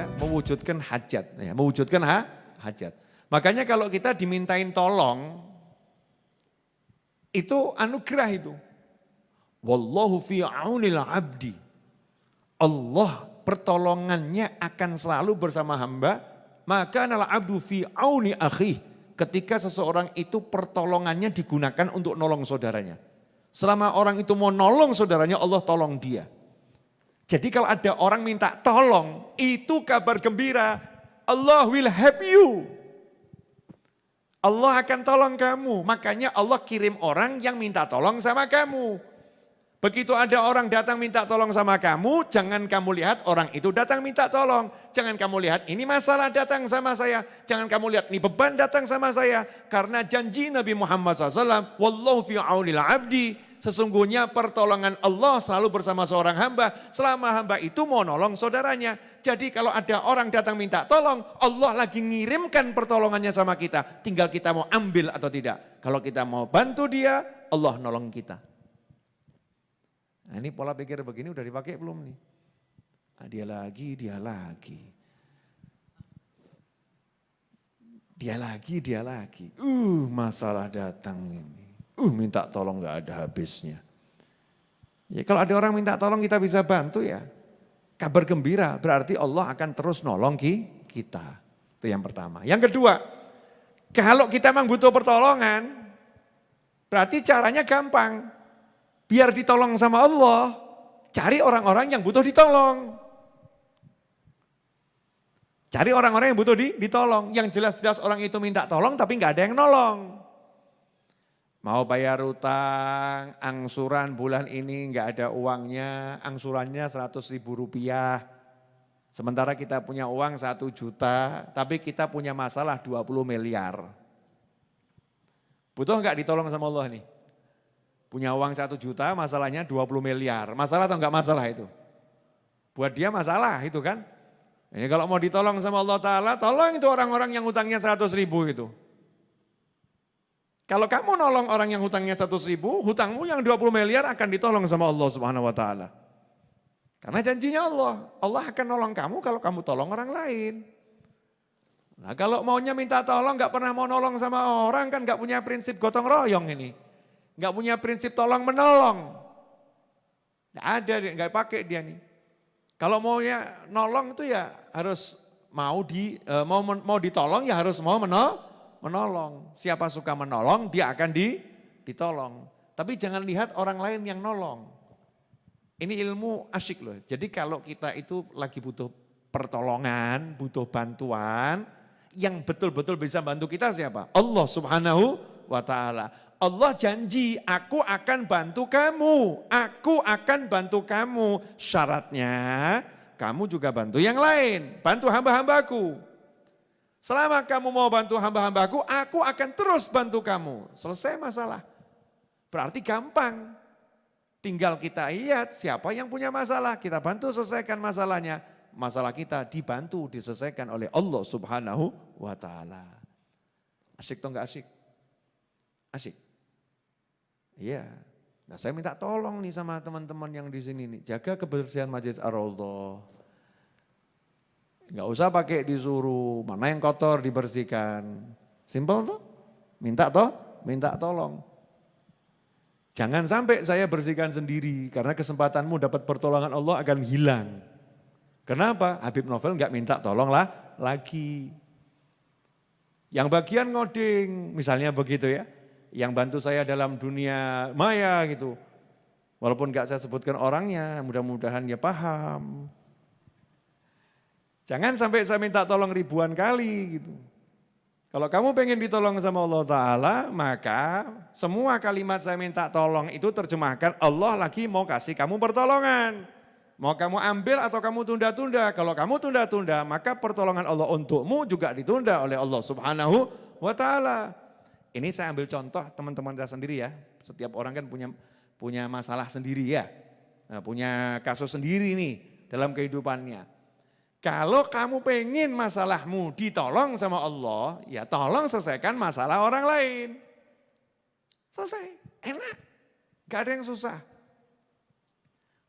ya, mewujudkan hajat, ya, mewujudkan hajat. Makanya kalau kita dimintain tolong, itu anugerah itu. Wallahu fi aunil abdi. Allah pertolongannya akan selalu bersama hamba, maka nala abdu fi auni akhi. Ketika seseorang itu pertolongannya digunakan untuk nolong saudaranya. Selama orang itu mau nolong saudaranya, Allah tolong dia. Jadi kalau ada orang minta tolong, itu kabar gembira. Allah will help you. Allah akan tolong kamu. Makanya Allah kirim orang yang minta tolong sama kamu. Begitu ada orang datang minta tolong sama kamu, jangan kamu lihat orang itu datang minta tolong. Jangan kamu lihat ini masalah datang sama saya. Jangan kamu lihat ini beban datang sama saya. Karena janji Nabi Muhammad SAW, Wallahu fi aunil abdi. Sesungguhnya pertolongan Allah selalu bersama seorang hamba selama hamba itu mau nolong saudaranya. Jadi kalau ada orang datang minta tolong, Allah lagi ngirimkan pertolongannya sama kita. Tinggal kita mau ambil atau tidak. Kalau kita mau bantu dia, Allah nolong kita. Nah, ini pola pikir begini udah dipakai belum nih? Nah, dia lagi. Dia lagi. Masalah datang ini. Minta tolong gak ada habisnya. Ya kalau ada orang minta tolong kita bisa bantu ya. Kabar gembira berarti Allah akan terus nolong kita. Itu yang pertama. Yang kedua, kalau kita memang butuh pertolongan, berarti caranya gampang. Biar ditolong sama Allah, cari orang-orang yang butuh ditolong. Cari orang-orang yang butuh ditolong. Yang jelas-jelas orang itu minta tolong tapi gak ada yang nolong. Mau bayar utang, angsuran bulan ini enggak ada uangnya, angsurannya 100.000 rupiah. Sementara kita punya uang 1 juta, tapi kita punya masalah 20 miliar. Butuh enggak ditolong sama Allah nih? Punya uang 1 juta, masalahnya 20 miliar. Masalah atau enggak masalah itu? Buat dia masalah itu kan. Ini kalau mau ditolong sama Allah Ta'ala, tolong itu orang-orang yang hutangnya 100.000 itu. Kalau kamu nolong orang yang hutangnya 100.000, hutangmu yang 20 miliar akan ditolong sama Allah Subhanahu wa taala. Karena janjinya Allah akan nolong kamu kalau kamu tolong orang lain. Nah, kalau maunya minta tolong gak pernah mau nolong sama orang kan gak punya prinsip gotong royong ini. Gak punya prinsip tolong menolong. Gak ada, gak pakai dia nih. Kalau maunya nolong itu ya harus mau ditolong ya harus mau menolong. Siapa suka menolong, dia akan ditolong. Tapi jangan lihat orang lain yang nolong. Ini ilmu asyik loh. Jadi kalau kita itu lagi butuh pertolongan, butuh bantuan, yang betul-betul bisa bantu kita siapa? Allah Subhanahu wa ta'ala. Allah janji, aku akan bantu kamu. Aku akan bantu kamu. Syaratnya, kamu juga bantu yang lain. Bantu hamba-hambaku. Selama kamu mau bantu hamba-hambaku, aku akan terus bantu kamu. Selesai masalah. Berarti gampang. Tinggal kita lihat siapa yang punya masalah, kita bantu selesaikan masalahnya. Masalah kita dibantu, diselesaikan oleh Allah Subhanahu wa ta'ala. Asyik atau enggak asyik? Asyik. Iya. Nah, saya minta tolong nih sama teman-teman yang di sini nih, jaga kebersihan Masjid Ar-Raudhah. Enggak usah pakai disuruh, mana yang kotor dibersihkan. Simpel toh? Minta tolong. Jangan sampai saya bersihkan sendiri, karena kesempatanmu dapat pertolongan Allah akan hilang. Kenapa? Habib Novel enggak minta tolong lagi. Yang bagian ngoding, misalnya begitu ya, yang bantu saya dalam dunia maya gitu. Walaupun enggak saya sebutkan orangnya, mudah-mudahan dia paham. Jangan sampai saya minta tolong ribuan kali gitu. Kalau kamu pengen ditolong sama Allah Ta'ala, maka semua kalimat saya minta tolong itu terjemahkan Allah lagi mau kasih kamu pertolongan. Mau kamu ambil atau kamu tunda-tunda. Kalau kamu tunda-tunda, maka pertolongan Allah untukmu juga ditunda oleh Allah Subhanahu wa ta'ala. Ini saya ambil contoh teman-teman saya sendiri ya. Setiap orang kan punya masalah sendiri ya. Nah, punya kasus sendiri nih dalam kehidupannya. Kalau kamu pengen masalahmu ditolong sama Allah, ya tolong selesaikan masalah orang lain. Selesai, enak, gak ada yang susah.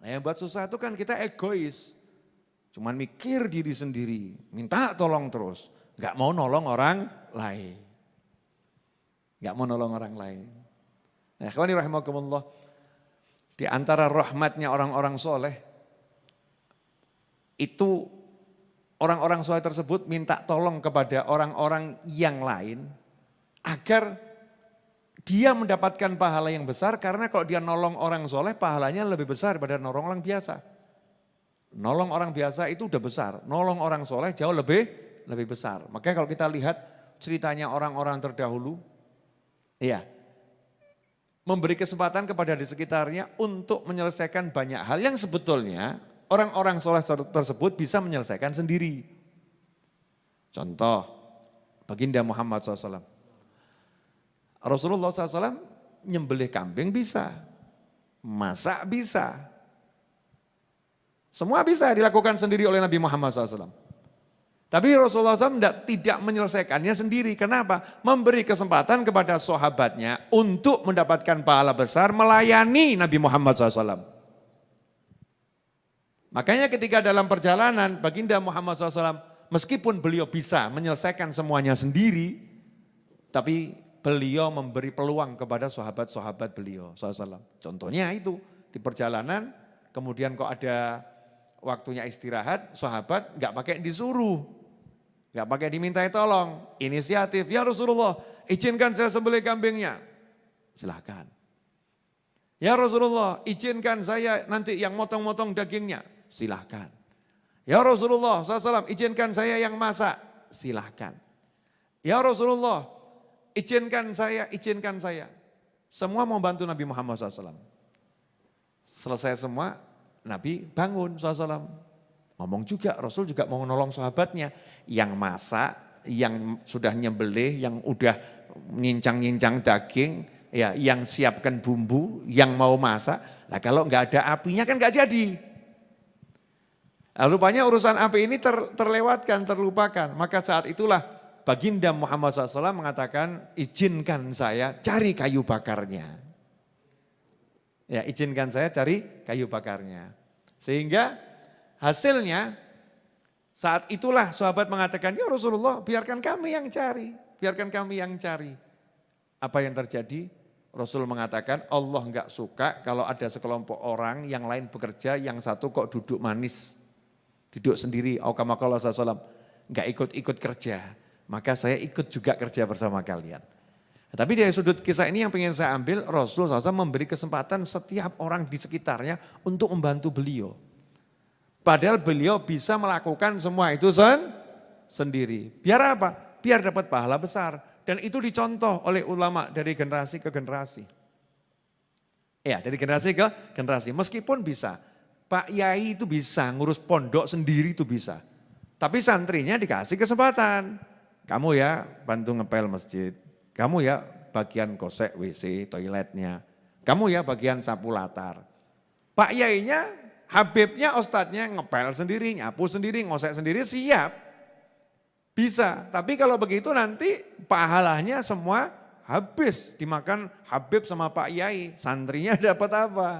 Nah yang buat susah itu kan kita egois. Cuman mikir diri sendiri, minta tolong terus. Gak mau nolong orang lain. Gak mau nolong orang lain. Nah, ikhwani rahimakumullah, di antara rahmatnya orang-orang soleh, itu orang-orang soleh tersebut minta tolong kepada orang-orang yang lain, agar dia mendapatkan pahala yang besar, karena kalau dia nolong orang soleh, pahalanya lebih besar daripada nolong orang biasa. Nolong orang biasa itu udah besar, nolong orang soleh jauh lebih besar. Makanya kalau kita lihat ceritanya orang-orang terdahulu, iya, memberi kesempatan kepada di sekitarnya untuk menyelesaikan banyak hal yang sebetulnya orang-orang soleh tersebut bisa menyelesaikan sendiri. Contoh, baginda Muhammad SAW. Rasulullah SAW nyembelih kambing bisa, masak bisa. Semua bisa dilakukan sendiri oleh Nabi Muhammad SAW. Tapi Rasulullah SAW tidak menyelesaikannya sendiri. Kenapa? Memberi kesempatan kepada sahabatnya untuk mendapatkan pahala besar melayani Nabi Muhammad SAW. Makanya ketika dalam perjalanan baginda Muhammad SAW, meskipun beliau bisa menyelesaikan semuanya sendiri, tapi beliau memberi peluang kepada sahabat-sahabat beliau SAW. Contohnya itu di perjalanan, kemudian kok ada waktunya istirahat, sahabat gak pakai disuruh, gak pakai dimintai tolong, inisiatif, ya Rasulullah izinkan saya sembelih kambingnya, silahkan. Ya Rasulullah izinkan saya nanti yang motong-motong dagingnya, silahkan. Ya Rasulullah SAW izinkan saya yang masak, silahkan. Ya Rasulullah izinkan saya. Semua mau bantu Nabi Muhammad SAW. Selesai semua, Nabi bangun SAW. Ngomong juga, Rasul juga mau nolong sahabatnya. Yang masak, yang sudah nyembelih, yang udah nyincang-nyincang daging, ya, yang siapkan bumbu, yang mau masak. Nah kalau nggak ada apinya kan nggak jadi. Nah, rupanya urusan api ini terlewatkan, terlupakan. Maka saat itulah baginda Muhammad SAW mengatakan, izinkan saya cari kayu bakarnya. Ya, izinkan saya cari kayu bakarnya. Sehingga hasilnya saat itulah sahabat mengatakan, ya Rasulullah biarkan kami yang cari. Biarkan kami yang cari. Apa yang terjadi? Rasul mengatakan Allah enggak suka kalau ada sekelompok orang yang lain bekerja, yang satu kok duduk manis. Duduk sendiri, aukamakala SAW, enggak ikut-ikut kerja. Maka saya ikut juga kerja bersama kalian. Tapi dari sudut kisah ini yang ingin saya ambil, Rasul SAW memberi kesempatan setiap orang di sekitarnya untuk membantu beliau. Padahal beliau bisa melakukan semua itu sendiri. Biar apa? Biar dapat pahala besar. Dan itu dicontoh oleh ulama dari generasi ke generasi. Ya, dari generasi ke generasi. Meskipun bisa, Pak Yai itu bisa ngurus pondok sendiri itu bisa. Tapi santrinya dikasih kesempatan. Kamu ya bantu ngepel masjid. Kamu ya bagian gosek WC, toiletnya. Kamu ya bagian sapu latar. Pak Yainya, Habibnya, Ustadznya ngepel sendiri, nyapu sendiri, ngosek sendiri, siap. Bisa, tapi kalau begitu nanti pahalanya semua habis. Dimakan Habib sama Pak Yai, santrinya dapat apa?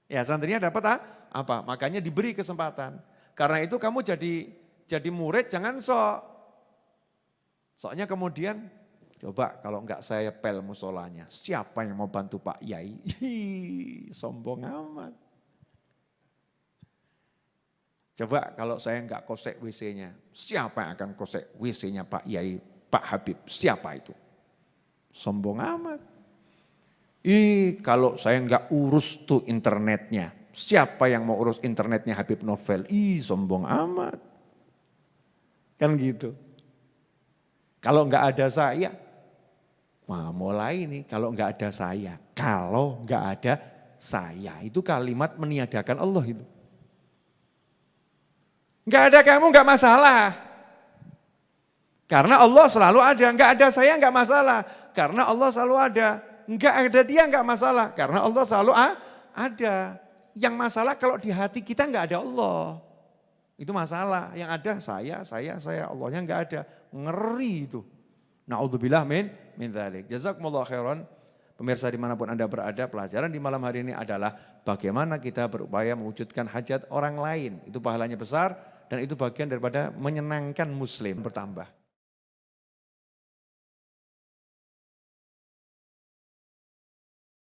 Ya santrinya dapat apa? Makanya diberi kesempatan. Karena itu kamu jadi murid jangan sok. Soalnya kemudian, coba kalau enggak saya pel musolanya, siapa yang mau bantu Pak Yai? Sombong amat. Coba kalau saya enggak kosek WC-nya, siapa yang akan kosek WC-nya Pak Yai, Pak Habib? Siapa itu? Sombong amat. Kalau saya enggak urus tuh internetnya, siapa yang mau urus internetnya Habib Novel? Sombong amat. Kan gitu. Kalau enggak ada saya, wah mulai nih kalau enggak ada saya. Kalau enggak ada saya, itu kalimat meniadakan Allah itu. Enggak ada kamu enggak masalah. Karena Allah selalu ada. Enggak ada saya enggak masalah. Karena Allah selalu ada. Enggak ada dia enggak masalah. Karena Allah selalu ada. Yang masalah kalau di hati kita enggak ada Allah. Itu masalah. Yang ada saya. Allahnya enggak ada. Ngeri itu. Na'udzubillah min dzalik. Jazakumullah khairan. Pemirsa dimanapun Anda berada, pelajaran di malam hari ini adalah bagaimana kita berupaya mewujudkan hajat orang lain. Itu pahalanya besar dan itu bagian daripada menyenangkan muslim bertambah.